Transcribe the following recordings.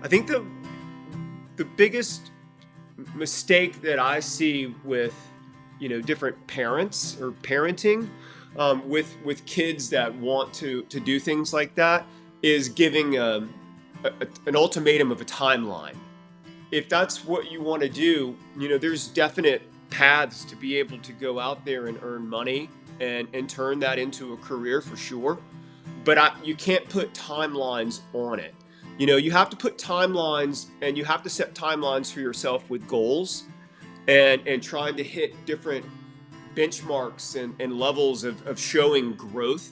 I think the biggest mistake that I see with different parents or parenting with kids that want to do things like that is giving an ultimatum of a timeline. If that's what you want to do, there's definite paths to be able to go out there and earn money and turn that into a career for sure. But you can't put timelines on it. You have to put timelines, and you have to set timelines for yourself with goals and trying to hit different benchmarks and levels of showing growth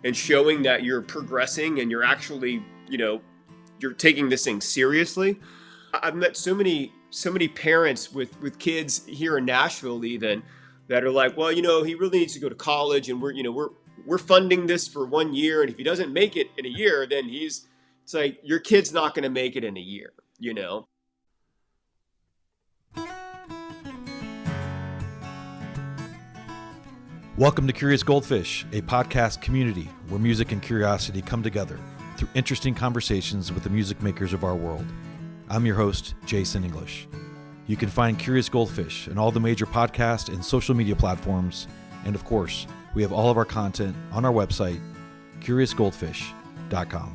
and showing that you're progressing and you're actually, you're taking this thing seriously. I've met so many parents with kids here in Nashville even that are like, well, he really needs to go to college, and we're funding this for 1 year, and if he doesn't make it in a year, then it's like, your kid's not going to make it in a year. Welcome to Curious Goldfish, a podcast community where music and curiosity come together through interesting conversations with the music makers of our world. I'm your host, Jason English. You can find Curious Goldfish on all the major podcast and social media platforms, and of course, we have all of our content on our website, curiousgoldfish.com.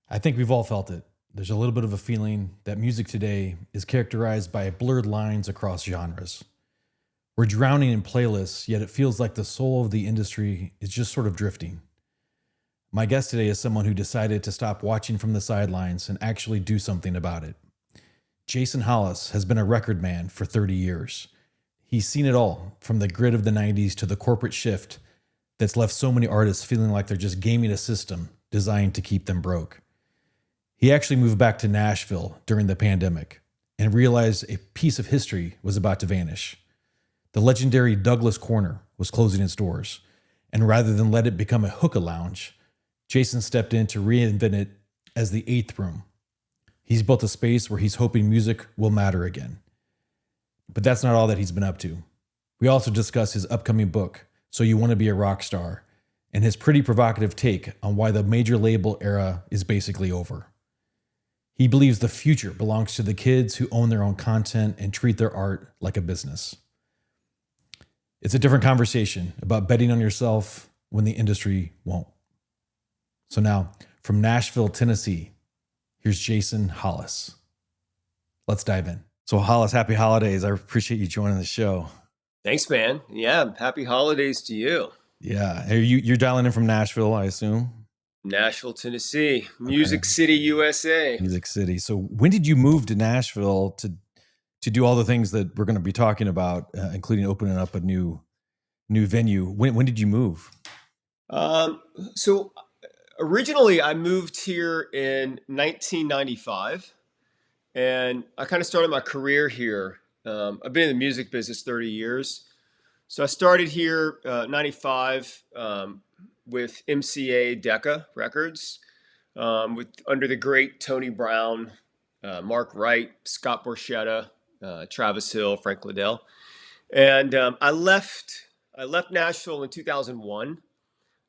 I think we've all felt it. There's a little bit of a feeling that music today is characterized by blurred lines across genres. We're drowning in playlists, yet it feels like the soul of the industry is just sort of drifting. My guest today is someone who decided to stop watching from the sidelines and actually do something about it. Jason Hollis has been a record man for 30 years. He's seen it all, from the grit of the 90s to the corporate shift that's left so many artists feeling like they're just gaming a system designed to keep them broke. He actually moved back to Nashville during the pandemic and realized a piece of history was about to vanish. The legendary Douglas Corner was closing its doors, and rather than let it become a hookah lounge, Jason stepped in to reinvent it as the Eighth Room. He's built a space where he's hoping music will matter again. But that's not all that he's been up to. We also discuss his upcoming book, So You Want to Be a Rockstar, and his pretty provocative take on why the major label era is basically over. He believes the future belongs to the kids who own their own content and treat their art like a business. It's a different conversation about betting on yourself when the industry won't. So now, from Nashville, Tennessee, here's Jason Hollis. Let's dive in. So Hollis, happy holidays. I appreciate you joining the show. Thanks, man. Yeah, happy holidays to you. Yeah. You're dialing in from Nashville, I assume? Nashville, Tennessee, Music City, USA. Music City. So when did you move to Nashville to do all the things that we're going to be talking about, including opening up a new venue? When did you move? So originally I moved here in 1995, and I kind of started my career here. I've been in the music business 30 years. So I started here 95 with MCA Decca Records, under the great Tony Brown, Mark Wright, Scott Borchetta, Travis Hill, Frank Liddell. And I left Nashville in 2001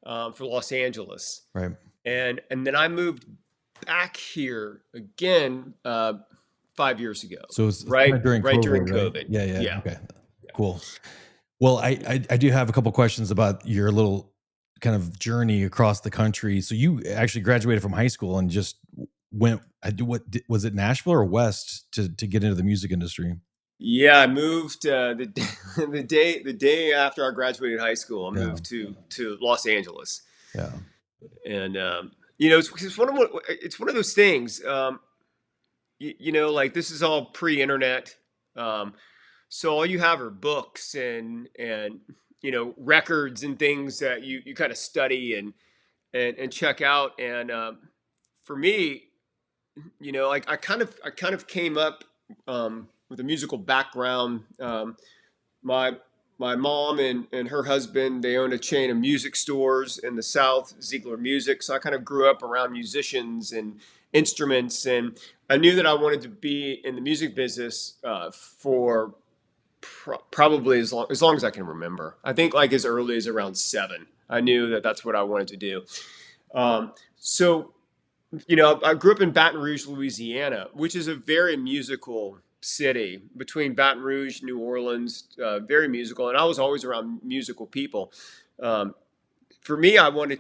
for Los Angeles. Right. And then I moved back here again 5 years ago. So it's right during COVID. Right? Yeah. Okay. Cool. Well, I do have a couple questions about your little kind of journey across the country. So you actually graduated from high school and just went, was it Nashville or West to get into the music industry? Yeah, I moved the day after I graduated high school. I moved to Los Angeles. Yeah, and it's one of those things. Like, this is all pre-internet, so all you have are books and records and things that you kind of study and check out. And for me, I kind of came up with a musical background. My my mom and her husband, they own a chain of music stores in the South, Ziegler Music. So I kind of grew up around musicians and instruments, and I knew that I wanted to be in the music business for probably as long as I can remember. I think like as early as around 7. I knew that that's what I wanted to do. So I grew up in Baton Rouge, Louisiana, which is a very musical city between Baton Rouge, New Orleans, very musical. And I was always around musical people. Um, for me, I kind of wanted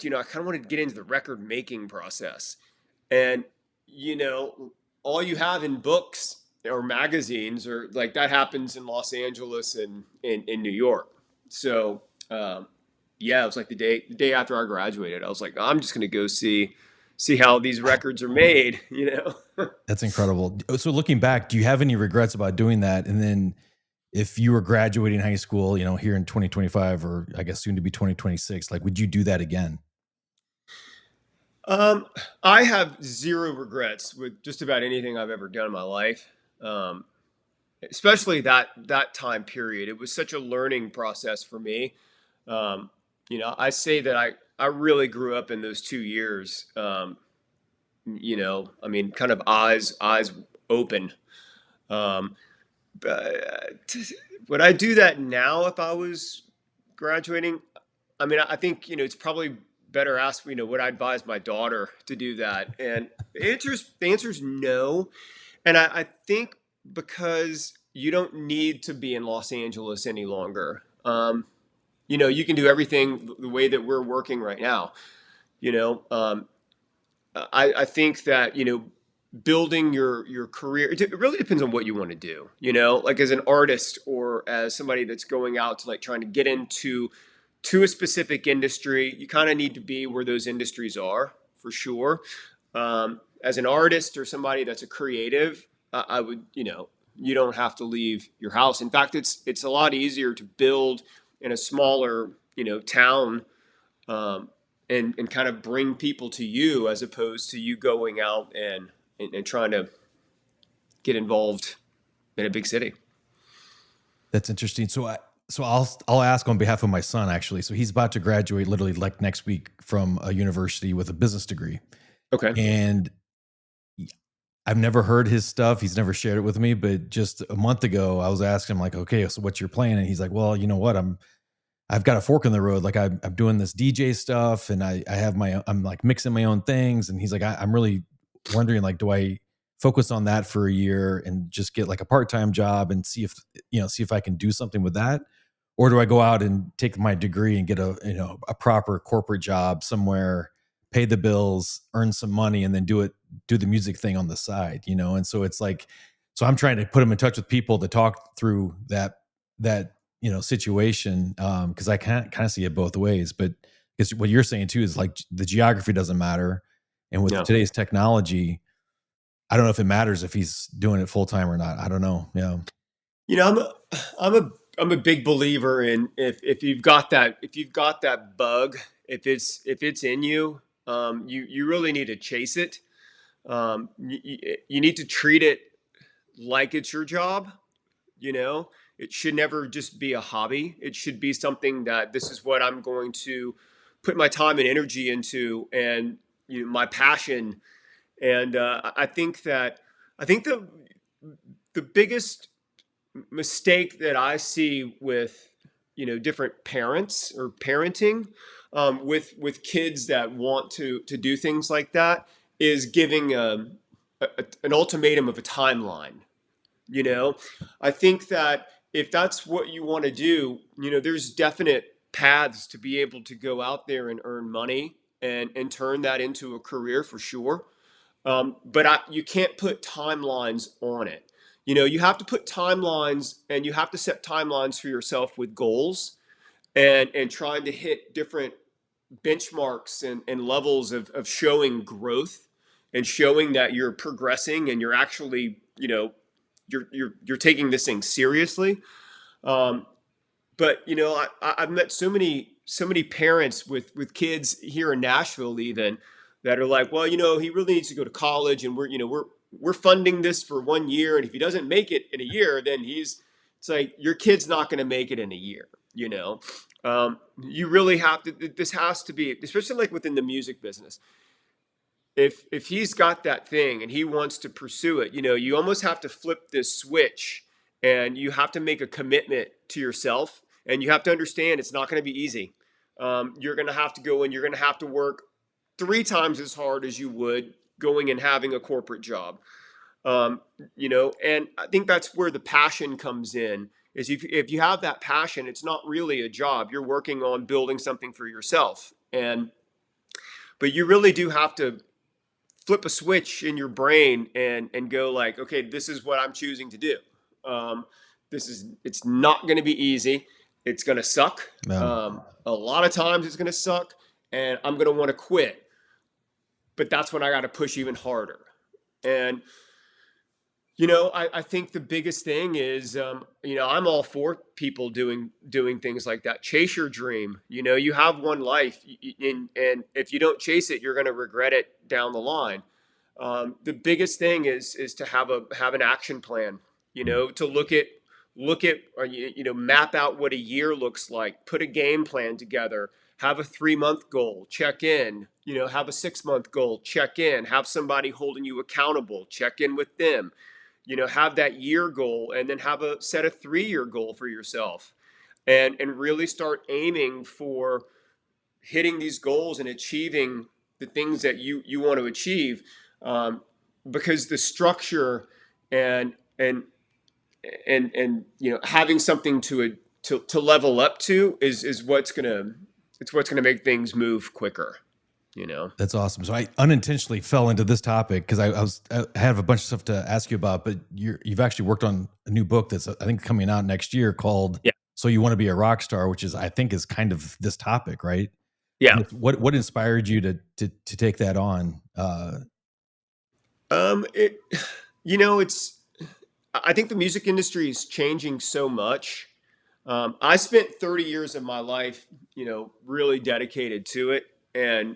to get into the record making process. And, you know, all you have in books or magazines or like that happens in Los Angeles and in New York. So, yeah, it was like the day after I graduated, I was like, I'm just going to go see how these records are made, you know? That's incredible. So looking back, do you have any regrets about doing that? And then if you were graduating high school, here in 2025, or I guess soon to be 2026, like, would you do that again? Um, I have zero regrets with just about anything I've ever done in my life. Um, Especially that time period. It was such a learning process for me. Um, I say that I really grew up in those 2 years. I mean, kind of eyes open. Um, but would I do that now if I was graduating? I mean, I think it's probably better asked. Would I advise my daughter to do that? And the answer's no. And I think because you don't need to be in Los Angeles any longer. You can do everything the way that we're working right now. You know, I think that building your career. It really depends on what you want to do. Like as an artist or as somebody that's going out to like trying to get into a specific industry, you kind of need to be where those industries are for sure. As an artist or somebody that's a creative, I would, you don't have to leave your house. In fact, it's a lot easier to build in a smaller, town, um, and kind of bring people to you as opposed to you going out and trying to get involved in a big city. That's interesting. So I'll ask on behalf of my son actually. So he's about to graduate literally like next week from a university with a business degree. Okay. And I've never heard his stuff. He's never shared it with me, but just a month ago I was asking him like, okay, so what's your plan? And he's like, well, you know what? I've got a fork in the road. Like I'm doing this DJ stuff and I have I'm like mixing my own things. And he's like, I'm really wondering, like, do I focus on that for a year and just get like a part-time job and see if I can do something with that? Or do I go out and take my degree and get a proper corporate job somewhere, pay the bills, earn some money, and then do the music thing on the side, And so it's like, so I'm trying to put him in touch with people to talk through that situation, because I can't kind of see it both ways. But because what you're saying too is like the geography doesn't matter, and with Yeah. today's technology, I don't know if it matters if he's doing it full time or not. I don't know. Yeah. You know, I'm a big believer in if you've got that bug, if it's in you, you really need to chase it. You need to treat it like it's your job. It should never just be a hobby. It should be something that this is what I'm going to put my time and energy into, and my passion. And I think the biggest mistake that I see with different parents or parenting, with kids that want to do things like that is giving an ultimatum of a timeline. You know, I think that if that's what you want to do, there's definite paths to be able to go out there and earn money and turn that into a career for sure. But you can't put timelines on it. You have to put timelines, and you have to set timelines for yourself with goals and trying to hit different benchmarks and levels of showing growth and showing that you're progressing and you're actually, you're taking this thing seriously. Um, but I've met so many parents with kids here in Nashville even that are like, well, he really needs to go to college, and we're funding this for 1 year, and if he doesn't make it in a year, then it's like your kid's not going to make it in a year. you know. You really have to, this has to be, especially like within the music business. If he's got that thing and he wants to pursue it, you almost have to flip this switch, and you have to make a commitment to yourself, and you have to understand it's not going to be easy. You're going to have to go and you're going to have to work 3 times as hard as you would going and having a corporate job. And I think that's where the passion comes in. Is if you have that passion, it's not really a job. You're working on building something for yourself, but you really do have to flip a switch in your brain and go like, okay, this is what I'm choosing to do. Um, it's not going to be easy. It's going to suck. No. A lot of times it's going to suck, and I'm going to want to quit. But that's when I got to push even harder. And I think the biggest thing is, I'm all for people doing things like that. Chase your dream. You have one life, and if you don't chase it, you're going to regret it down the line. The biggest thing is to have an action plan. To look at map out what a year looks like. Put a game plan together. Have a 3-month goal. Check in. Have a 6-month goal. Check in. Have somebody holding you accountable. Check in with them. Have that year goal, and then set a 3-year goal for yourself, and really start aiming for hitting these goals and achieving the things that you want to achieve, because the structure and having something to level up to is what's gonna make things move quicker. That's awesome. So I unintentionally fell into this topic because I have a bunch of stuff to ask you about, but you've actually worked on a new book that's I think coming out next year called "So You Want to Be a Rockstar," which I think is kind of this topic, right? Yeah. What inspired you to take that on? It's I think the music industry is changing so much. I spent 30 years of my life, really dedicated to it, and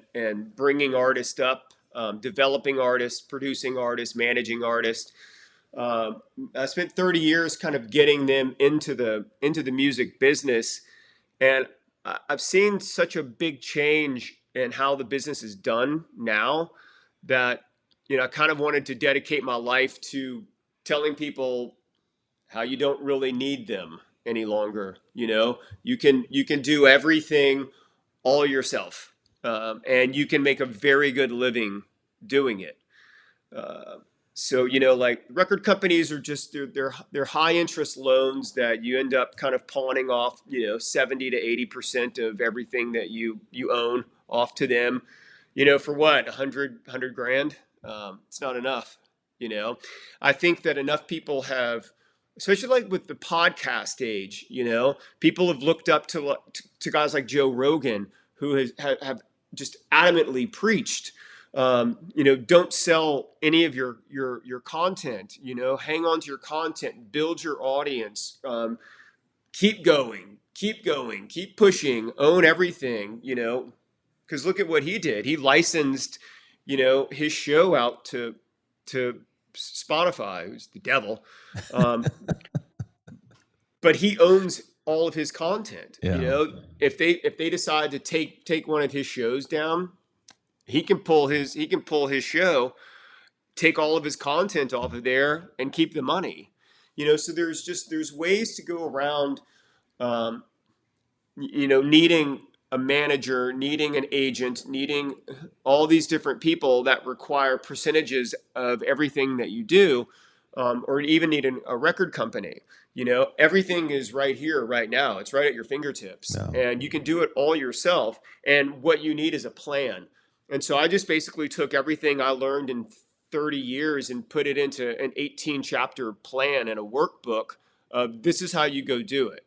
bringing artists up, developing artists, producing artists, managing artists. I spent 30 years kind of getting them into the music business, and I've seen such a big change in how the business is done now that I kind of wanted to dedicate my life to telling people how you don't really need them any longer. You can do everything all yourself, and you can make a very good living doing it. So like record companies are just they're high interest loans that you end up kind of pawning off 70 to 80% of everything that you own off to them. For what, 100 grand? It's not enough. I think that enough people have, especially like with the podcast age, people have looked up to guys like Joe Rogan, who have just adamantly preached, don't sell any of your content. Hang on to your content, build your audience, keep going, keep pushing, own everything. Because look at what he did. He licensed, his show out to Spotify, who's the devil. But he owns all of his content. Yeah. If they decide to take one of his shows down, he can pull his show, take all of his content off of there, and keep the money. So there's ways to go around, needing a manager, needing an agent, needing all these different people that require percentages of everything that you do, or even needing a record company. Everything is right here, right now. It's right at your fingertips, and you can do it all yourself. And what you need is a plan. And so I just basically took everything I learned in 30 years and put it into an 18-chapter plan and a workbook of this is how you go do it.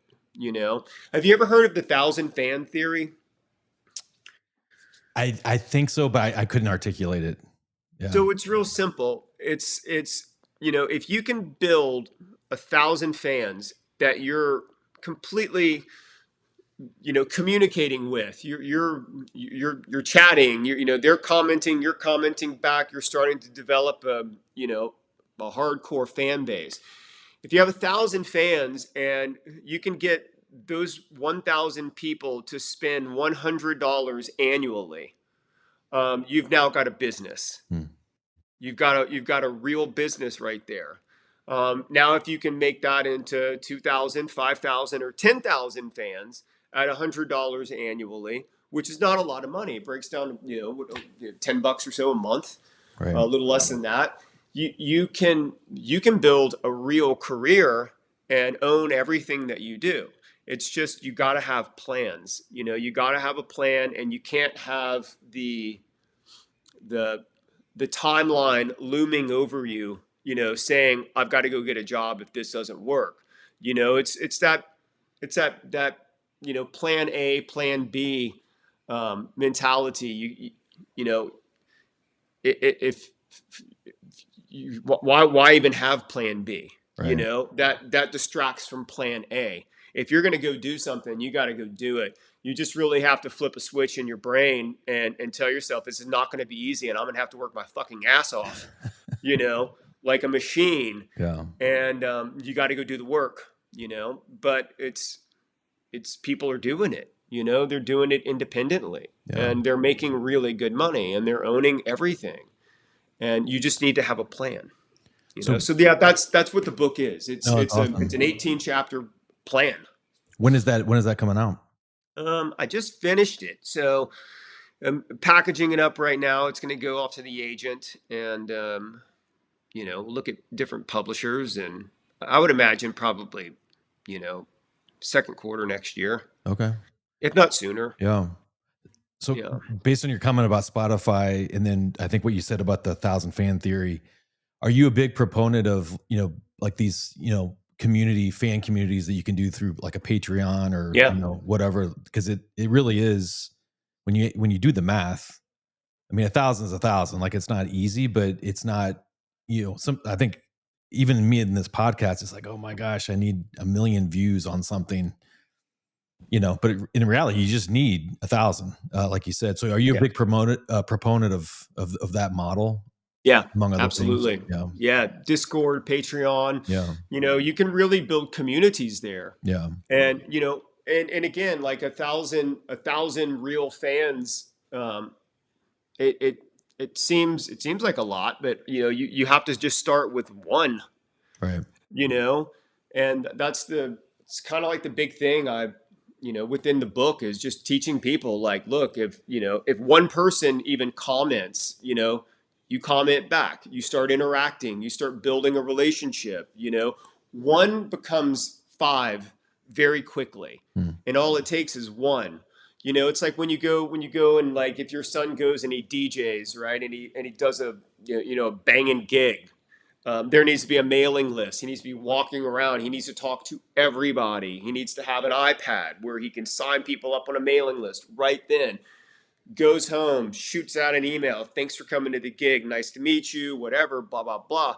Have you ever heard of the 1,000-fan theory? I think so, but I couldn't articulate it. Yeah. So it's real simple. It's if you can build 1,000 fans that you're completely communicating with, you're chatting, they're commenting, you're commenting back, you're starting to develop a hardcore fan base. If you have 1,000 fans and you can get those 1,000 people to spend $100 annually, you've now got a business. Hmm. You've got a real business right there. Now, if you can make that into 2,000, 5,000, or 10,000 fans at $100 annually, which is not a lot of money, it breaks down to $10 or so a month, Right. a little less than that. You can build a real career and own everything that you do. It's just you got to have plans. You got to have a plan, and you can't have the timeline looming over you, saying I've got to go get a job if this doesn't work. It's that plan A, plan B mentality. If why even have plan B? Right. That distracts from plan A. If you're going to go do something, you got to go do it. You just really have to flip a switch in your brain and tell yourself this is not going to be easy, and I'm going to have to work my fucking ass off, like a machine. Yeah. And you got to go do the work, But it's people are doing it. They're doing it independently, and they're making really good money, and they're owning everything. And you just need to have a plan. So yeah, that's what the book is. It's awesome. It's an 18 chapter plan. When is that coming out? I just finished it, so I'm packaging it up right now. It's going to go off to the agent, and look at different publishers, and I would imagine probably, second quarter next year. Okay. If not sooner. Yeah. So based on your comment about Spotify, and then I think what you said about the 1,000 fan theory, are you a big proponent of, like these, fan communities that you can do through like a Patreon or, whatever? Because it really is, when you do the math, I mean, 1,000 is 1,000. Like, it's not easy, but it's not, I think even me in this podcast, it's like, oh my gosh, I need 1 million views on something. But in reality, you just need 1,000, like you said. So, are you a big proponent of that model? Yeah, among other absolutely. things? Yeah, Discord, Patreon. Yeah. You can really build communities there. Yeah. And and again, like 1,000 real fans. It seems like a lot, but you have to just start with one. Right. And it's kind of like the big thing within the book is just teaching people, like, look, if one person even comments, you comment back, you start interacting, you start building a relationship, one becomes 5 very quickly. And all it takes is one. It's like when you go and, like, if your son goes and he DJs, right, and he does a a banging gig, there needs to be a mailing list. He needs to be walking around. He needs to talk to everybody. He needs to have an iPad where he can sign people up on a mailing list right then. Goes home, shoots out an email. Thanks for coming to the gig. Nice to meet you. Whatever. Blah blah blah.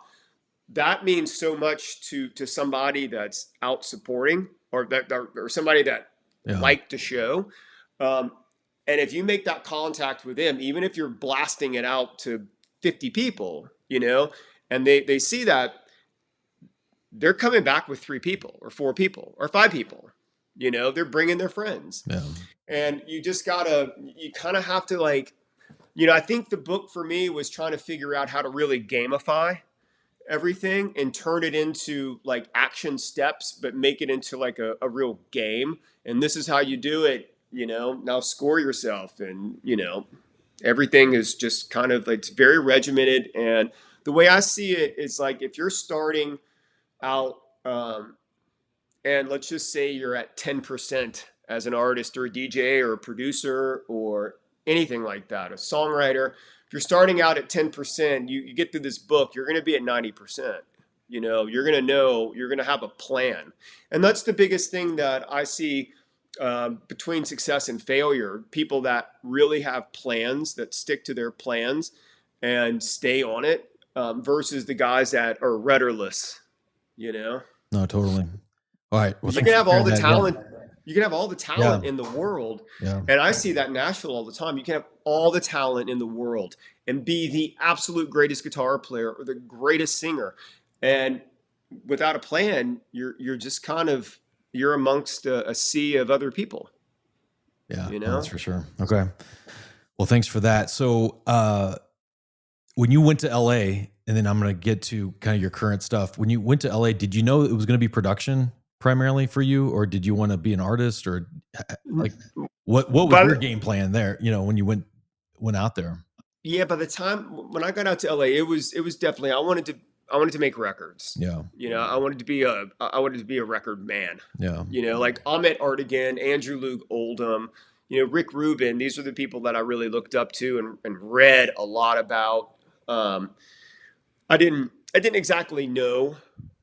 That means so much to somebody that's out supporting, or somebody that liked the show. And if you make that contact with them, even if you're blasting it out to 50 people, and they see that, they're coming back with 3 people or 4 people or 5 people. They're bringing their friends. Yeah. And you kind of have to, like, I think the book for me was trying to figure out how to really gamify everything and turn it into, like, action steps, but make it into like a real game. And this is how you do it, now score yourself. And, everything is just kind of, like, it's very regimented. And the way I see it is, like, if you're starting out, and let's just say you're at 10% as an artist or a DJ or a producer or anything like that, a songwriter. If you're starting out at 10%, you get through this book, you're going to be at 90%. You're going to know, you're going to have a plan. And that's the biggest thing that I see between success and failure. People that really have plans, that stick to their plans and stay on it, versus the guys that are rudderless, No, totally. All right. Well, you can have all the talent. Yeah. You can have all the talent in the world. Yeah. And I see that in Nashville all the time. You can have all the talent in the world and be the absolute greatest guitar player or the greatest singer. And without a plan, you're just kind of you're amongst a sea of other people, Yeah, you no, that's know? for sure. Okay. Well, thanks for that. So, when you went to LA, and then I'm going to get to kind of your current stuff. When you went to LA, did you know it was going to be production primarily for you, or did you want to be an artist, or like what was your But game plan there? When you went out there. yeah, by the time when I got out to LA, it was definitely I wanted to make records. Yeah, I wanted to be a record man. yeah, Like Ahmet Artigan, Andrew Luke Oldham, Rick Rubin. These are the people that I really looked up to and read a lot about. Um, I didn't exactly know,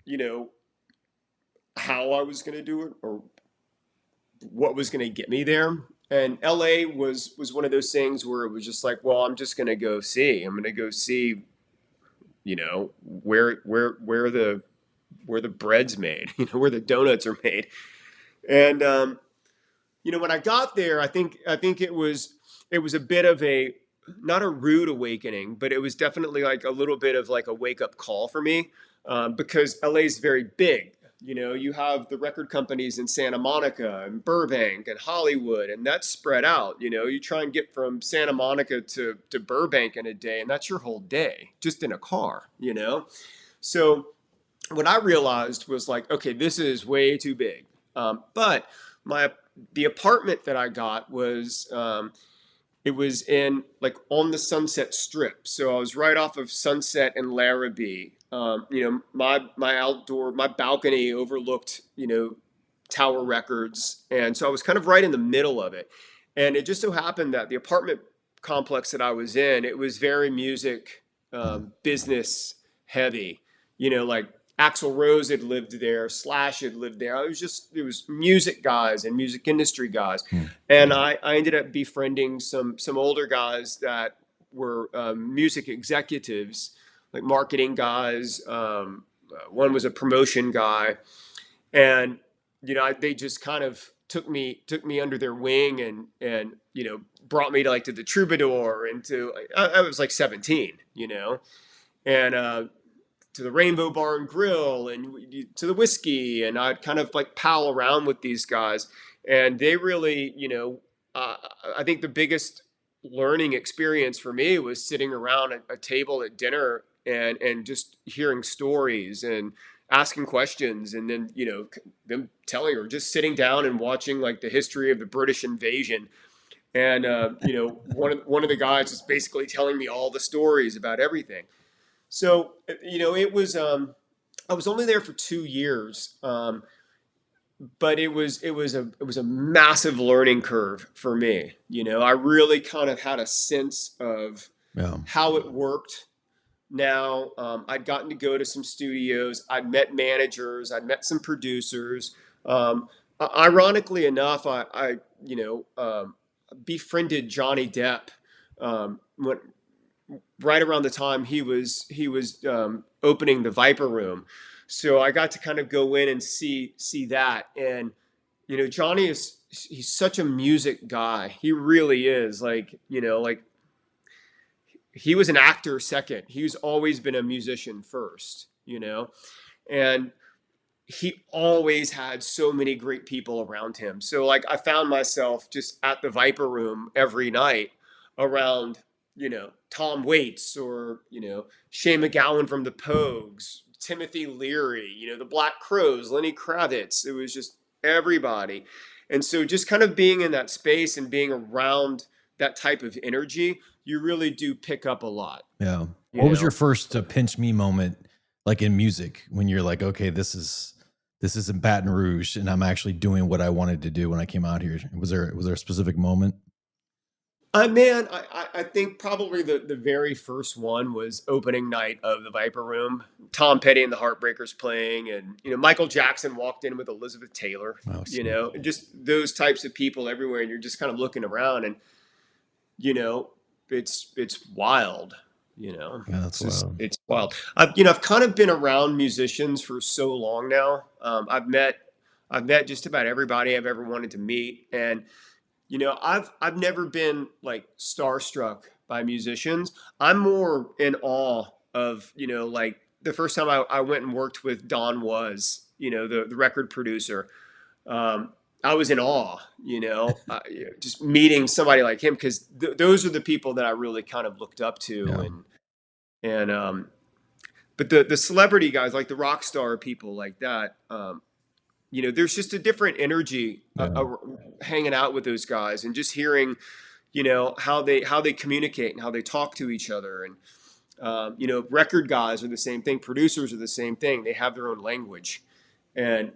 you know, how I was going to do it or what was going to get me there. And LA was one of those things where it was just like, well, I'm just going to go see. I'm going to go see, where the bread's made, where the donuts are made. And when I got there, I think it was a bit of a not a rude awakening, but it was definitely like a little bit of like a wake up call for me, because LA is very big. You have the record companies in Santa Monica and Burbank and Hollywood, and that's spread out. You try and get from Santa Monica to Burbank in a day, and that's your whole day just in a car. So what I realized was like, okay, this is way too big. But my the apartment that I got was it was in like on the Sunset Strip, so I was right off of Sunset and Larrabee. My balcony overlooked Tower Records, and so I was kind of right in the middle of it. And it just so happened that the apartment complex that I was in, it was very music business heavy. Like Axl Rose had lived there, Slash had lived there. It was music guys and music industry guys, Hmm. and I ended up befriending some older guys that were music executives, like marketing guys. One was a promotion guy, and they just kind of took me under their wing and brought me to the Troubadour and I was like 17, and to the Rainbow Bar and Grill and to the whiskey, and I'd kind of like pal around with these guys, and they really, uh, I think the biggest learning experience for me was sitting around a table at dinner and just hearing stories and asking questions, and then them telling, or just sitting down and watching like the history of the British invasion. And one of the guys was basically telling me all the stories about everything. So it was I was only there for 2 years, but it was a massive learning curve for me. I really kind of had a sense of Yeah, how it worked. Now I'd gotten to go to some studios. I'd met managers. I'd met some producers. Ironically enough, I befriended Johnny Depp when right around the time he was opening the Viper Room. So I got to kind of go in and see that. And Johnny he's such a music guy. He really is. Like he was an actor second. He's always been a musician first. And he always had so many great people around him. So like I found myself just at the Viper Room every night around, Tom Waits or, Shane MacGowan from the Pogues, Timothy Leary, the Black Crowes, Lenny Kravitz. It was just everybody. And so just kind of being in that space and being around that type of energy, you really do pick up a lot, yeah. you What was your know? first pinch me moment, like in music, when you're like, okay, this isn't Baton Rouge, and I'm actually doing what I wanted to do when I came out here? Was there a specific moment? Man, I think probably the very first one was opening night of the Viper Room. Tom Petty and the Heartbreakers playing, and Michael Jackson walked in with Elizabeth Taylor. Oh, And just those types of people everywhere, and you're just kind of looking around, and you know, it's wild. yeah, that's wild. It's wild. I've kind of been around musicians for so long now. I've met just about everybody I've ever wanted to meet, and I've never been like starstruck by musicians. I'm more in awe of, like the first time I went and worked with Don Was, the record producer. I was in awe, just meeting somebody like him, because those are the people that I really kind of looked up to. Yeah. And but the celebrity guys, like the rock star people like that, there's just a different energy Yeah. hanging out with those guys, and just hearing, how they communicate and how they talk to each other. And record guys are the same thing. Producers are the same thing. They have their own language, and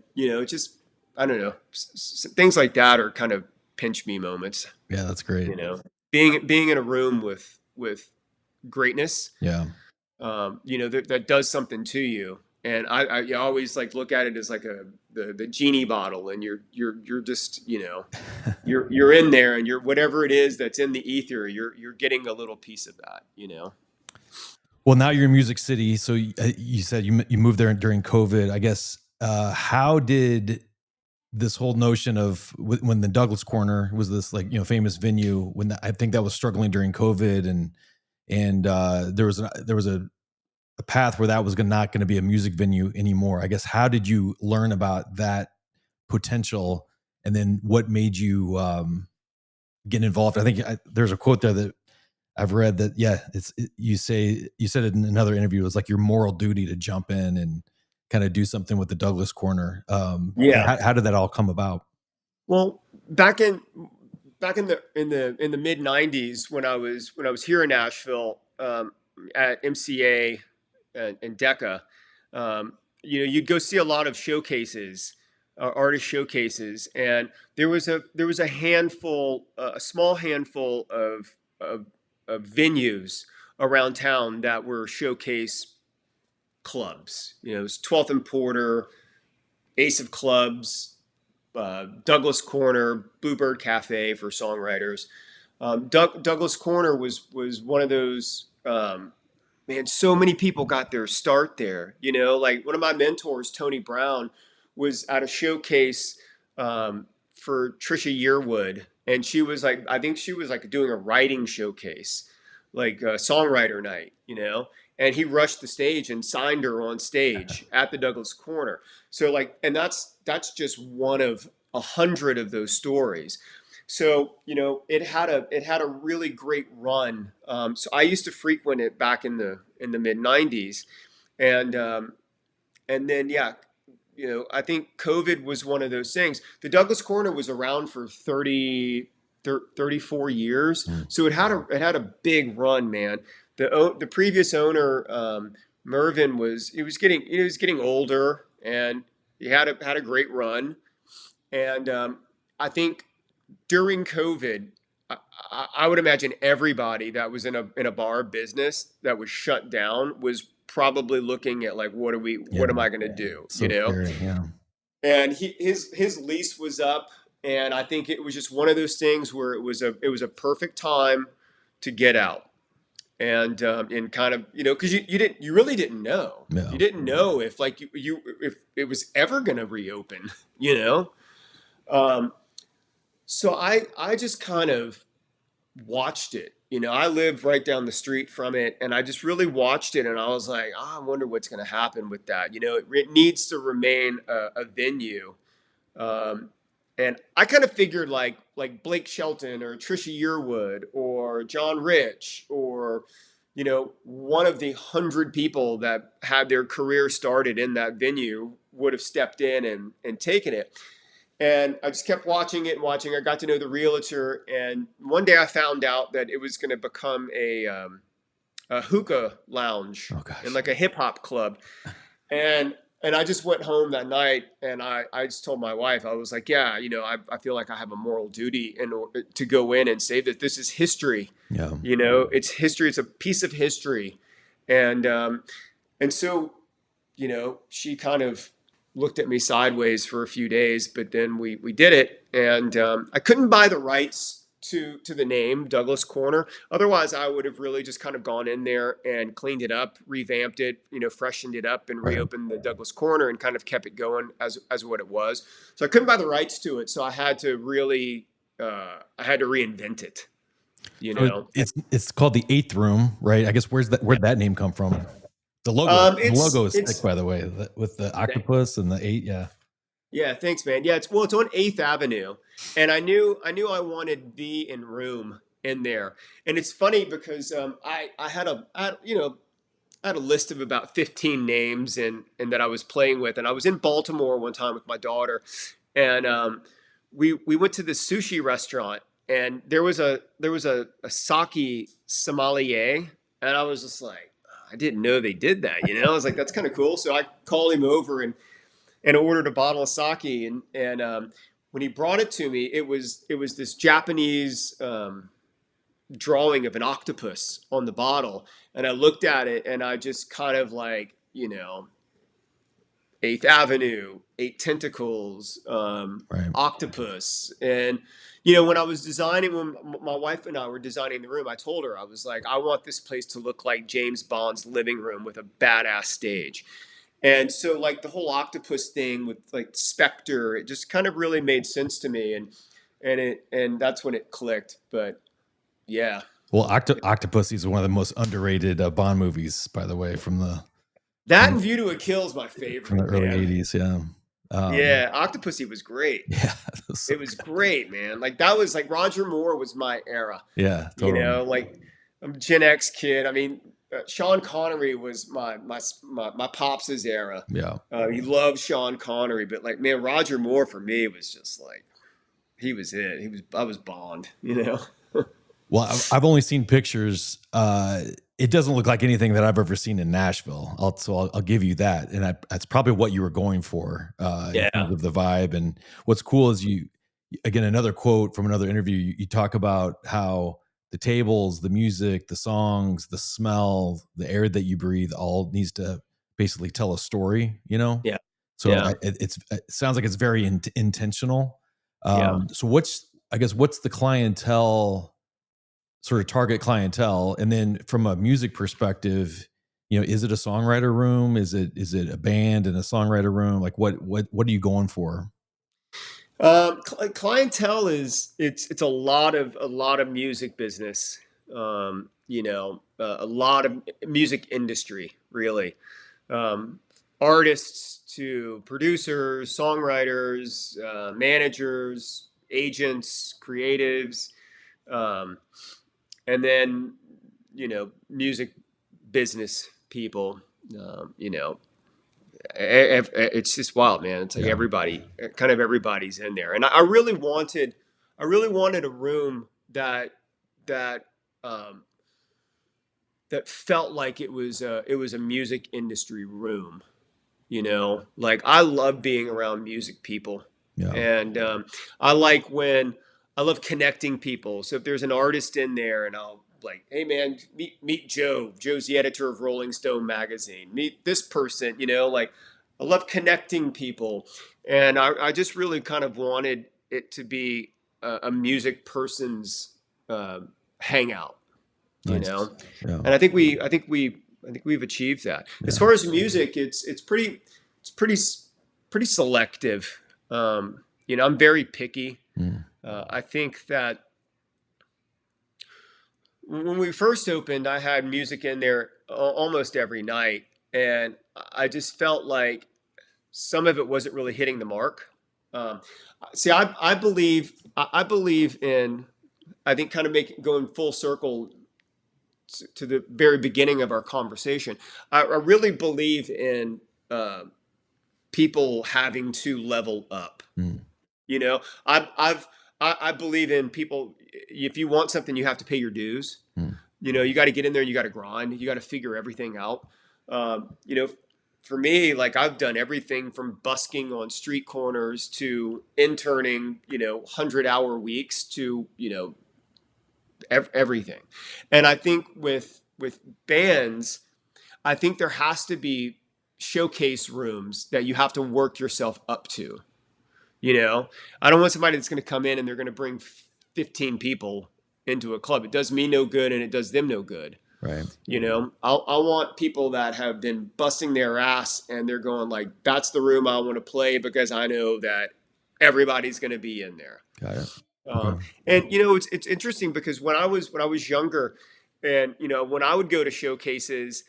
just, I don't know, things like that are kind of pinch me moments. Yeah, that's great. Being in a room with greatness, Yeah. that does something to you. And I always like look at it as like the genie bottle, and you're just, you're in there, and you're, whatever it is that's in the ether, you're getting a little piece of that. Well, now you're in Music City. So you said you moved there during COVID. I guess, how did this whole notion of when the Douglas Corner was this, like, famous venue, I think that was struggling during COVID, and there was a path where that was not going to be a music venue anymore. I guess, how did you learn about that potential, and then what made you get involved? I think there's a quote there that I've read that, you said it in another interview, it was like your moral duty to jump in and kind of do something with the Douglas Corner. Yeah. How did that all come about? Well, back in the mid '90s, when I was here in Nashville, at MCA and DECA, you'd go see a lot of showcases, artist showcases, and there was a handful, a small handful of venues around town that were showcase clubs. It was 12th and Porter, Ace of Clubs, Douglas Corner, Bluebird Cafe for songwriters. Douglas Corner was one of those. Man, so many people got their start there. Like one of my mentors, Tony Brown, was at a showcase for Trisha Yearwood, and she was like, I think she was like doing a writing showcase, like a songwriter night, and he rushed the stage and signed her on stage at the Douglas Corner. So like, and that's just one of 100 of those stories. So it had a really great run. So I used to frequent it back in the mid '90s, and then I think COVID was one of those things. The Douglas Corner was around for 34 years, so it had a big run, man. The previous owner, Mervyn, was getting older, and he had a great run. And I think during COVID, I would imagine everybody that was in a bar business that was shut down was probably looking at like, what am I going to do? So scary, yeah. And his lease was up, and I think it was just one of those things where it was a perfect time to get out. And kind of, because you really didn't know. Yeah. You didn't know if like if it was ever going to reopen, So I just kind of watched it. I live right down the street from it, and I just really watched it, and I was like, I wonder what's going to happen with that. It needs to remain a venue. And I kind of figured like Blake Shelton or Trisha Yearwood or John Rich, or one of the 100 people that had their career started in that venue would have stepped in and taken it. And I just kept watching it and watching. I got to know the realtor, and one day I found out that it was going to become a hookah lounge and like a hip hop club. And I just went home that night, and I just told my wife, I was like, yeah, I feel like I have a moral duty to go in and say that this is history. Yeah. It's history. It's a piece of history. And so, she kind of looked at me sideways for a few days, but then we did it. And I couldn't buy the rights to the name Douglas Corner. Otherwise, I would have really just kind of gone in there and cleaned it up, revamped it, freshened it up, and reopened the Douglas Corner and kind of kept it going as what it was. So I couldn't buy the rights to it. So I had to really, I had to reinvent it. So it's called the Eighth Room, right? I guess where'd that name come from? The logo, is sick, by the way, with the octopus and the 8. Yeah. Yeah, thanks, man. Yeah, it's on 8th Avenue, and I knew I wanted the in room in there. And it's funny because I had I had a list of about 15 names and that I was playing with, and I was in Baltimore one time with my daughter, and we went to this sushi restaurant, and there was a sake sommelier, and I was just like, I didn't know they did that. I was like, that's kind of cool. So I called him over and ordered a bottle of sake, and when he brought it to me, it was this Japanese drawing of an octopus on the bottle, and I looked at it and I just kind of like, 8th Avenue, eight tentacles, Right. octopus. And, when I was designing, when my wife and I were designing the room, I told her, I was like, I want this place to look like James Bond's living room with a badass stage. And so, like, the whole octopus thing with like Spectre, it just kind of really made sense to me. And that's when it clicked. But yeah. Well, Octopussy is one of the most underrated Bond movies, by the way, That from and View to a Kill is my from the favorite, early man. '80s. Yeah. Yeah, Octopussy was great. Yeah. That was so It was good. great, man. Like that was like Roger Moore was my era. Yeah, totally. Like I'm a Gen X kid. I mean, Sean Connery was my pops's era. Yeah. He loved Sean Connery, but like man, Roger Moore for me was just like he was it. I was Bond. Well, I've only seen pictures. It doesn't look like anything that I've ever seen in Nashville. I'll give you that, and that's probably what you were going for in terms Yeah, of the vibe. And what's cool is again, another quote from another interview. You talk about how the tables, the music, the songs, the smell, the air that you breathe, all needs to basically tell a story. yeah, So yeah, it sounds like it's very intentional. yeah. So what's the clientele? Sort of target clientele, and then from a music perspective, is it a songwriter room, is it a band and a songwriter room, like what are you going for? Clientele is it's a lot of music business. A lot of music industry, really. Um, Artists to producers, songwriters, managers, agents, creatives, um, and then music business people. Um, you know, it's just wild, man. It's like Yeah. kind of everybody's in there, and I really wanted a room that um, that felt like it was a music industry room. Like I love being around music people, Yeah. and I love connecting people. So if there's an artist in there, and I'll like, hey man, meet Joe. Joe's the editor of Rolling Stone magazine. Meet this person. Like I love connecting people, and I just really kind of wanted it to be a music person's uh, hangout. you Nice. know Yeah. and I think we've achieved that. As Yeah. far as music, it's pretty selective. I'm very picky. Mm. I think that when we first opened, I had music in there almost every night, and I just felt like some of it wasn't really hitting the mark. um, See, I believe in, I think, kind of going full circle to the very beginning of our conversation. I really believe in people having to level up. Mm. You know, I believe in people. If you want something, you have to pay your dues. Mm. You got to get in there. You got to grind. You got to figure everything out. Um, you know, for me, like I've done everything from busking on street corners to interning. 100-hour weeks to everything. And I think with bands, I think there has to be showcase rooms that you have to work yourself up to. I don't want somebody that's going to come in and they're going to bring 15 people into a club. It does me no good and it does them no good. Right. I want people that have been busting their ass and they're going like, that's the room I want to play because I know that everybody's going to be in there. Got it. Um, Okay. and it's interesting because when I was younger, and when I would go to showcases,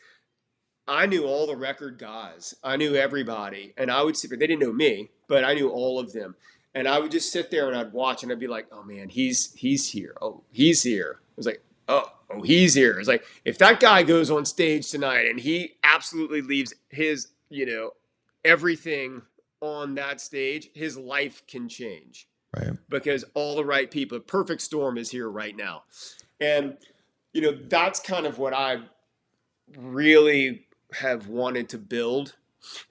I knew all the record guys. I knew everybody, and I would see, but they didn't know me. but I knew all of them. And I would just sit there and I'd watch and I'd be like, oh man, he's here. Oh, he's here. It was like, oh, he's here. It's like, if that guy goes on stage tonight and he absolutely leaves his, everything on that stage, his life can change. Right. Because all the right people, perfect storm is here right now. And, that's kind of what I really have wanted to build.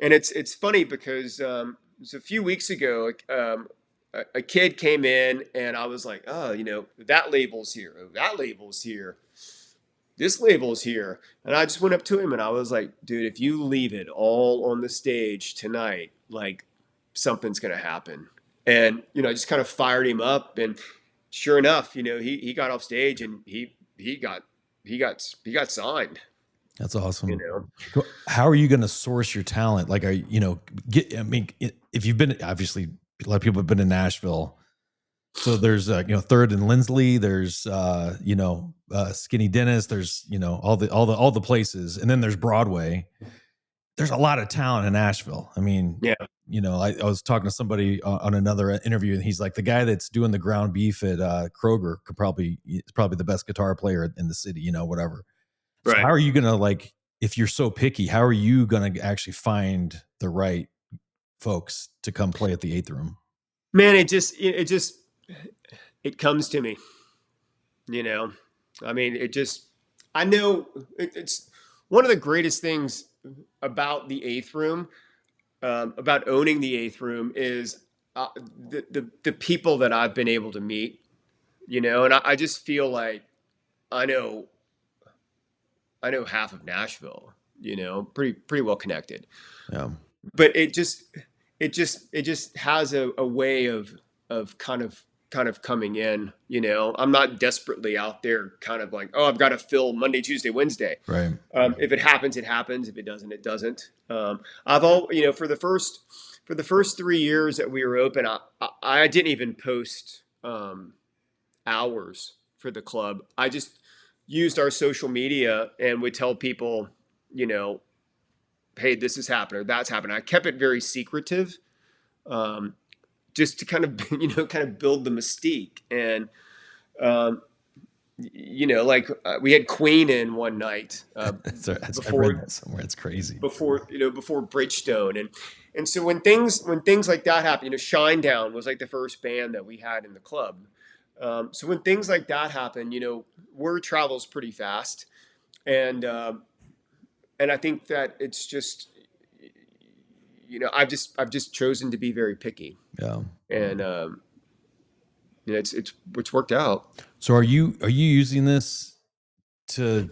And it's funny because it was a few weeks ago, a kid came in and I was like, oh, that label's here. Oh, that label's here. This label's here. And I just went up to him and I was like, dude, if you leave it all on the stage tonight, like something's going to happen. And, I just kind of fired him up. And sure enough, he got off stage and he got signed. That's awesome. How are you going to source your talent? Like, if you've been, obviously a lot of people have been in Nashville. So there's, Third and Lindsley, there's, Skinny Dennis, there's, all the places. And then there's Broadway. There's a lot of talent in Nashville. I mean, yeah. I was talking to somebody on another interview and he's like, the guy that's doing the ground beef at Kroger is probably the best guitar player in the city, whatever. So right. How are you going to, if you're so picky, how are you going to actually find the right folks to come play at the 8th Room? Man, it comes to me, I mean, I know it's one of the greatest things about the 8th Room, about owning the 8th Room is the people that I've been able to meet, and I just feel like I know half of Nashville, pretty well connected. Yeah. But it just has a way of kind of coming in, I'm not desperately out there kind of like, oh, I've got to fill Monday, Tuesday, Wednesday. Right. If it happens, it happens. If it doesn't, it doesn't. For the first 3 years that we were open, I didn't even post hours for the club. I just used our social media and would tell people, hey, this is happening or that's happening. I kept it very secretive, just to kind of, build the mystique. And, we had Queen in one night, before, I read that somewhere. It's crazy. Before Bridgestone. And so when things like that happen, Shinedown was like the first band that we had in the club. So when things like that happen, word travels pretty fast. And I think that it's just, I've just chosen to be very picky. Yeah. And, it's worked out. So are you using this to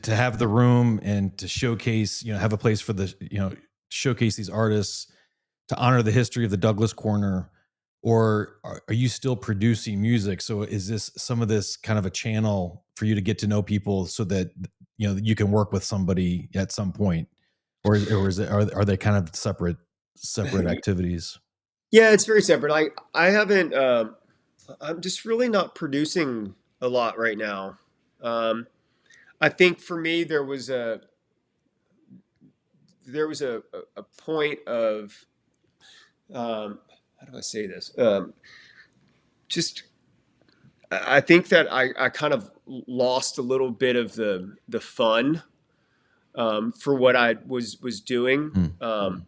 have the room and to showcase, have a place for the, showcase these artists, to honor the history of the Douglas Corner, or are you still producing music? So is this some of this kind of a channel for you to get to know people so that, you can work with somebody at some point, or are they kind of separate activities? Yeah, it's very separate. I haven't, I'm just really not producing a lot right now. I think for me, there was a point of, how do I say this? I think that I kind of lost a little bit of the fun, for what I was doing. I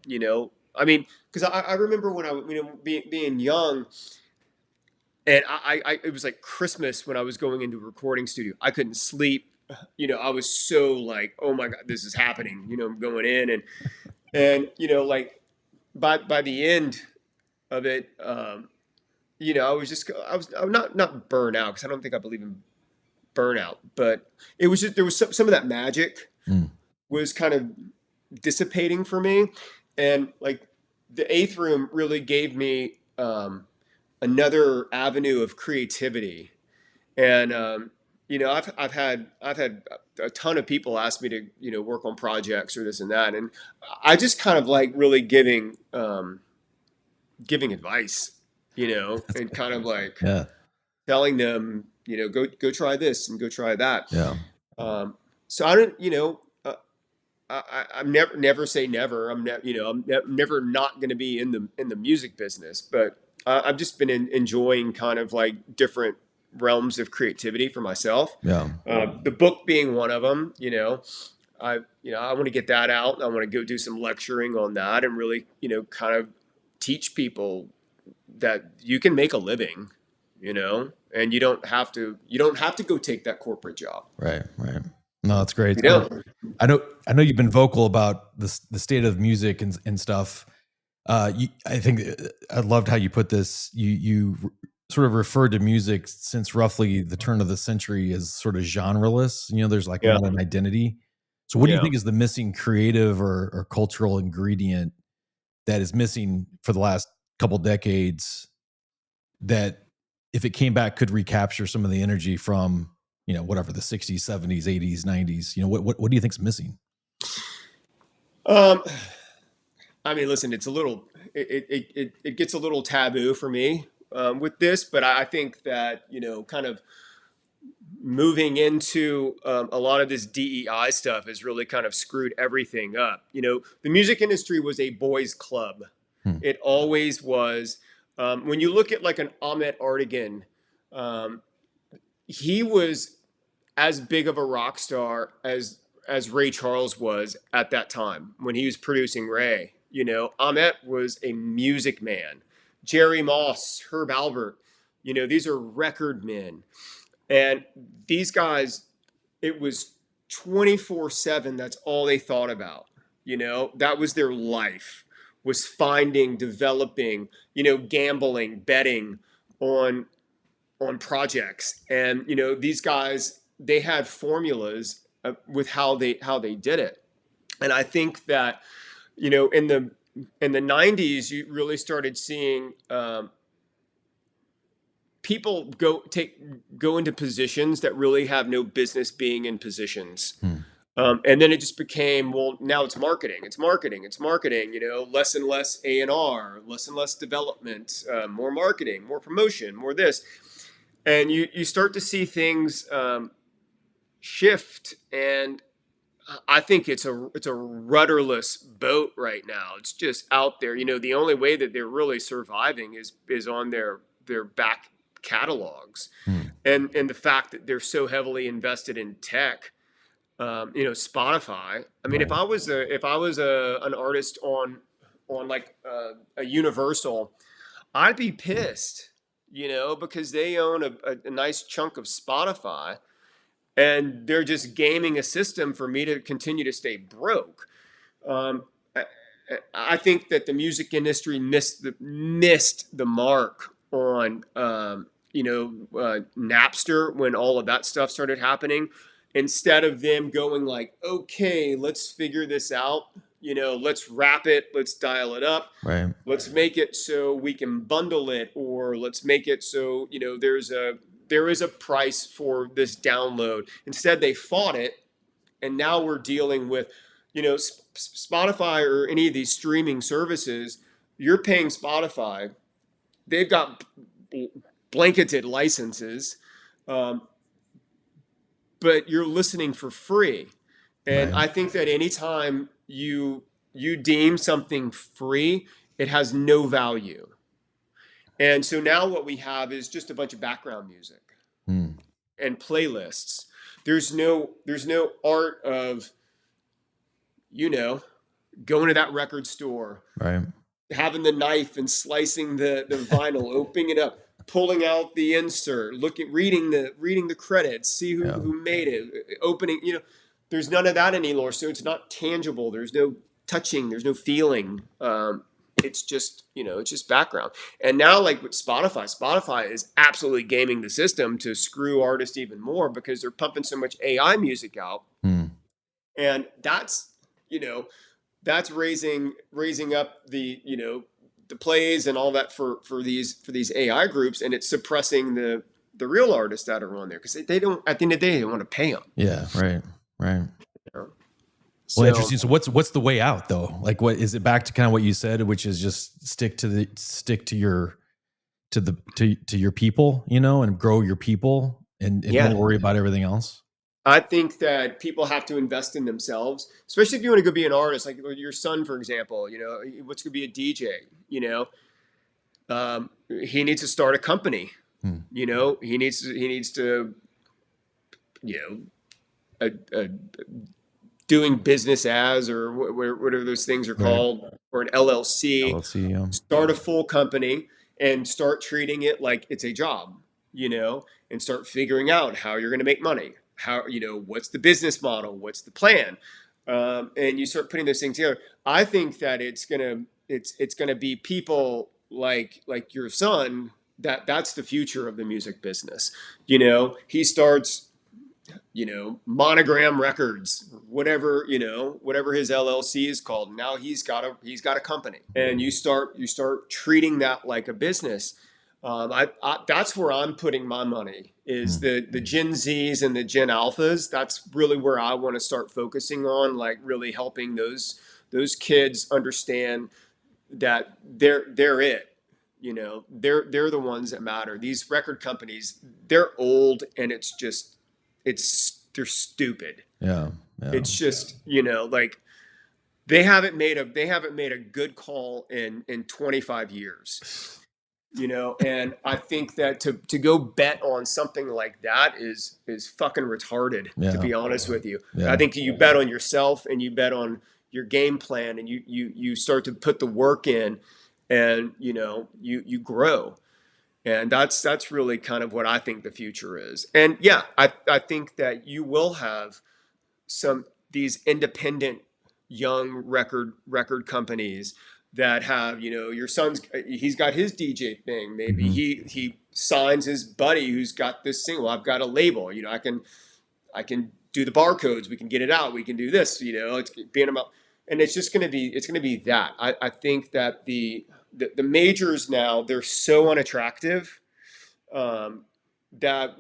mean, because I remember when I, being young, and I it was like Christmas when I was going into a recording studio. I couldn't sleep. I was so like, oh my God, this is happening. I'm going in and like by the end of it, I'm not burnt out, because I don't think I believe in burnout, but it was just, there was some of that magic was kind of dissipating for me. And like the 8th Room really gave me another avenue of creativity. And I've had a ton of people ask me to work on projects or this and that, and I just kind of like really giving advice, and kind of like telling them, go try this and go try that. Yeah. So I don't, I'm never say never. I'm never not going to be in the music business, but I've just been enjoying kind of like different realms of creativity for myself. Yeah. The book being one of them. I want to get that out. I want to go do some lecturing on that and really kind of teach people that you can make a living, and you don't have to go take that corporate job. Right. Right. No, that's great. You So know. I know you've been vocal about the state of music and stuff. I think I loved how you put this. You sort of referred to music since roughly the turn of the century as sort of genreless. There's like Yeah. not an identity. So what do you Yeah. think is the missing creative or cultural ingredient that is missing for the last couple decades that if it came back could recapture some of the energy from, whatever the 60s, 70s, 80s, 90s? What do you think's missing? Um, I mean, listen, it gets a little taboo for me with this, but I think that kind of moving into a lot of this DEI stuff has really kind of screwed everything up. The music industry was a boys' club. Hmm. It always was. When you look at like an Ahmet Artigan, um, he was as big of a rock star as Ray Charles was at that time when he was producing Ray. Ahmet was a music man. Jerry Moss, Herb Albert, these are record men. And these guys, it was 24/7. That's all they thought about. That was their life, was finding, developing, gambling, betting on projects. And these guys, they had formulas with how they did it. And I think that in the 90s you really started seeing people go into positions that really have no business being in positions. Hmm. And then it just became, well, now it's marketing. It's marketing. It's marketing. Less and less A&R, less and less development, more marketing, more promotion, more this. And you start to see things shift. And I think it's a rudderless boat right now. It's just out there. The only way that they're really surviving is on their back catalogs, Hmm. and the fact that they're so heavily invested in tech. Spotify. I mean, if Right. I was an artist on like a Universal, I'd be pissed, because they own a nice chunk of Spotify, and they're just gaming a system for me to continue to stay broke. Um, I, I think that the music industry missed the mark on Napster when all of that stuff started happening. Instead of them going like, okay, let's figure this out. Let's wrap it, let's dial it up, Right. let's make it so we can bundle it, or let's make it so there is a price for this download. Instead, they fought it, and now we're dealing with Spotify or any of these streaming services. You're paying Spotify, they've got blanketed licenses, um, but you're listening for free. And Right. I think that anytime you deem something free, it has no value. And so now what we have is just a bunch of background music Hmm. and playlists. There's no art of going to that record store, Right. having the knife and slicing the vinyl, opening it up, pulling out the insert, reading the credits, see who Yeah. who made it, opening. There's none of that anymore. So it's not tangible. There's no touching. There's no feeling. It's just background. And now, like with Spotify is absolutely gaming the system to screw artists even more because they're pumping so much AI music out, Hmm. and that's raising up the plays and all that for these AI groups, and it's suppressing the real artists that are on there because they don't, at the end of the day, they want to pay them. Yeah. Right. Right. Well, So interesting. So what's the way out though? Like, what is it back to kind of what you said, which is just stick to your people, and grow your people and yeah, don't worry about everything else. I think that people have to invest in themselves, especially if you want to go be an artist, like your son, for example. What's going to be a DJ? He needs to start a company. Hmm. He needs to you know a doing business as, or whatever those things are Right. called, or an LLC, LLC. start a full company and start treating it like it's a job, and start figuring out how you're going to make money. What's the business model? What's the plan? And you start putting those things together. I think that it's gonna be people like your son, that's the future of the music business. He starts Monogram Records, whatever his LLC is called. Now he's got a company, and you start treating that like a business. That's where I'm putting my money, is the Gen Zs and the Gen Alphas. That's really where I want to start focusing on, like really helping those kids understand that they're it. They're the ones that matter. These record companies, they're old, and they're stupid. Yeah. It's just, like they haven't made a good call in 25 years. And I think that to go bet on something like that is fucking retarded, to be honest with you. Yeah. I think you bet on yourself, and you bet on your game plan, and you start to put the work in, and you grow. And that's really kind of what I think the future is. And yeah, I think that you will have these independent young record companies that have, your son's, he's got his DJ thing. Maybe he signs his buddy who's got this single. I've got a label. I can do the barcodes. We can get it out. We can do this. It's being about, and it's gonna be that. I think that the majors now, they're so unattractive, that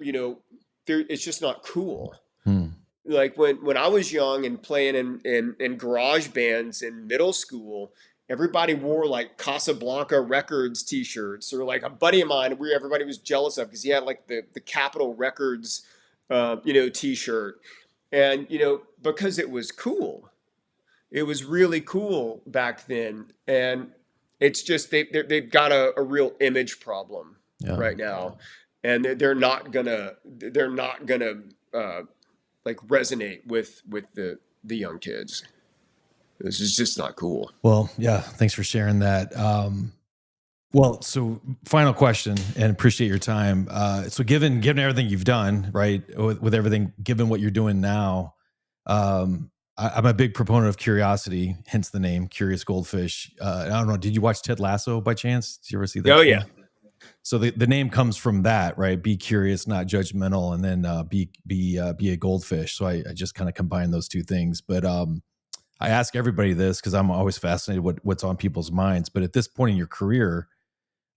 it's just not cool. Like when I was young and playing in garage bands in middle school, everybody wore like Casablanca Records t-shirts, or like a buddy of mine everybody was jealous of because he had like the Capitol Records t-shirt. And because it was cool. It was really cool back then. And it's just they've got a real image problem right now. And they're not gonna like resonate with the young kids. This is just not cool. Well, yeah. Thanks for sharing that. Well, so final question, and appreciate your time. So given everything you've done, right, with everything, given what you're doing now, I'm a big proponent of curiosity, hence the name Curious Goldfish. I don't know. Did you watch Ted Lasso by chance? Did you ever see that? Oh, show? yeah. So the name comes from that, right? Be curious, not judgmental, and then be a goldfish. So I just kind of combine those two things. But I ask everybody this because I'm always fascinated what's on people's minds. But at this point in your career,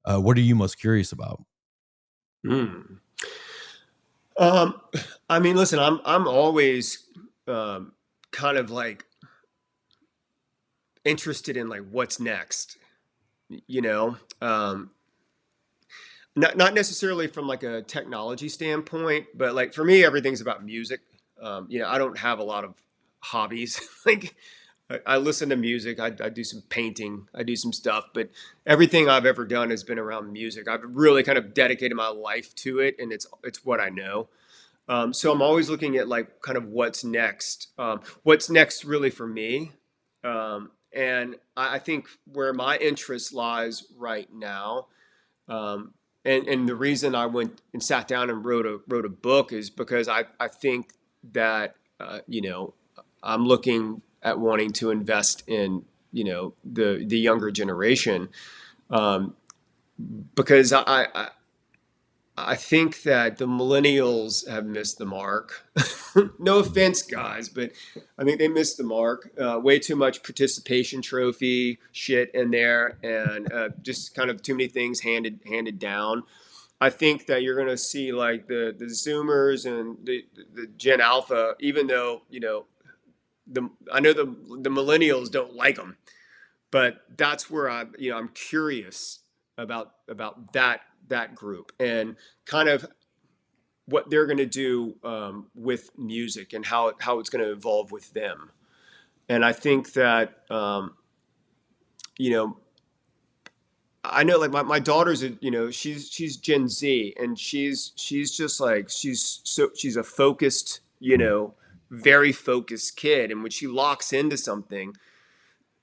what are you most curious about? I mean, listen, I'm always kind of like interested in like what's next, you know. Not necessarily from like a technology standpoint, but like for me, everything's about music. I don't have a lot of hobbies. Like I listen to music. I do some painting. I do some stuff, but everything I've ever done has been around music. I've really kind of dedicated my life to it, and it's what I know. So I'm always looking at like kind of what's next. What's next really for me, and I think where my interest lies right now. And the reason I went and sat down and wrote a book is because I think that I'm looking at wanting to invest in the younger generation, because I think that the millennials have missed the mark. No offense, guys, but I think they missed the mark. Way too much participation trophy shit in there, and just kind of too many things handed down. I think that you're going to see like the Zoomers and the Gen Alpha, even though I know the millennials don't like them, but that's where I'm curious about that group, and kind of what they're going to do with music and how it's going to evolve with them. And I think that you know, I know like my daughter's she's Gen Z, and she's just like she's a focused, very focused kid, and when she locks into something,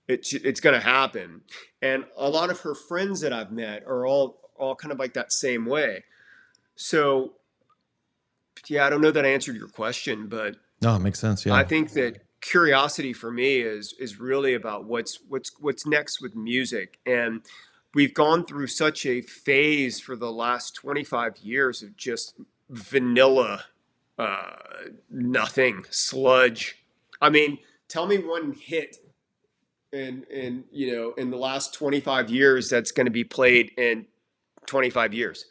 it's going to happen. And a lot of her friends that I've met are all kind of like that same way. So yeah, I don't know that I answered your question, but No, it makes sense. I Yeah. think that curiosity for me is really about what's next with music. And we've gone through such a phase for the last 25 years of just vanilla, uh, nothing, sludge. I mean, tell me one hit in the last 25 years that's going to be played in 25 years.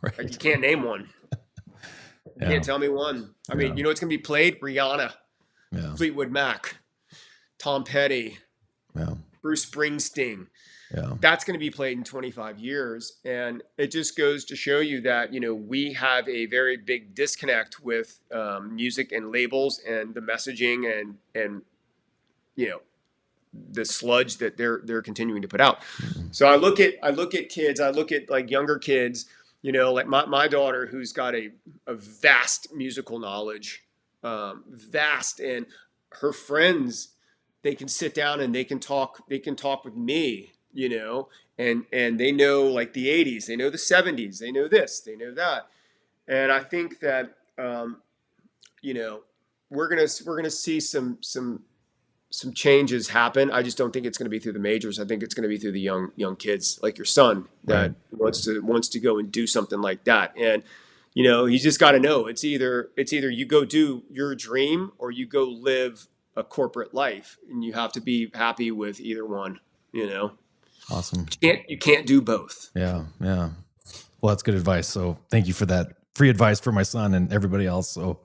Like, you Right. can't name one. You Yeah. can't tell me one. I Yeah. mean, you know what's going to be played? Rihanna, Yeah. Fleetwood Mac, Tom Petty, Yeah. Bruce Springsteen. Yeah. That's going to be played in 25 years. And it just goes to show you that, we have a very big disconnect with music and labels and the messaging and the sludge that they're continuing to put out. Mhm. So I look at kids, I look at like younger kids, like my daughter, who's got a vast musical knowledge, vast, and her friends, they can sit down and they can talk with me, and they know like the 80s, they know the 70s, they know this, they know that. And I think that you know we're gonna see some changes happen. I just don't think it's going to be through the majors. I think it's going to be through the young kids like your son Right. that wants to go and do something like that. And he's just got to know it's either you go do your dream or you go live a corporate life, and you have to be happy with either one. Awesome. You can't do both. Yeah. Yeah. Well, that's good advice. So thank you for that free advice for my son and everybody else. So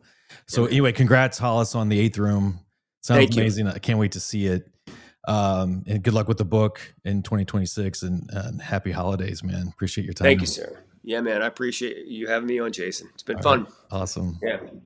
Yeah. anyway, congrats, Hollis, on the 8th Room. Sounds Thank you. amazing. I can't wait to see it. And good luck with the book in 2026, and happy holidays, man. Appreciate your time. Thank you, sir. Yeah, man. I appreciate you having me on, Jason. It's been All right. fun. Awesome. Yeah.